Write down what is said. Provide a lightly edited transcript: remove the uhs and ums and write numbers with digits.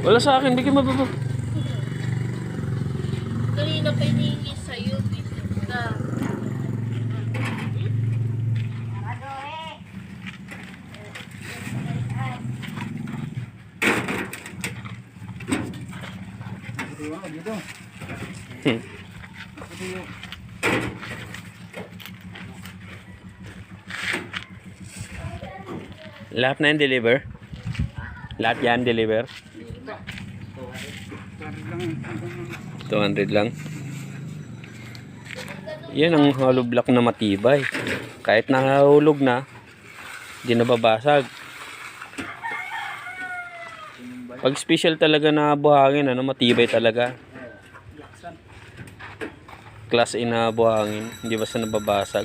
Wala sa akin, hindi ka mababa. Kanina pa hinihingi sa'yo, visit ka. Dito. Lahat na yan deliver? Lahat yan deliver? 200 lang. Yan ang hollow block na matibay. Kahit nahulog na, di nababasag. Pag special talaga na buhangin, ano, matibay talaga. Class A na buhangin, hindi basta nababasag.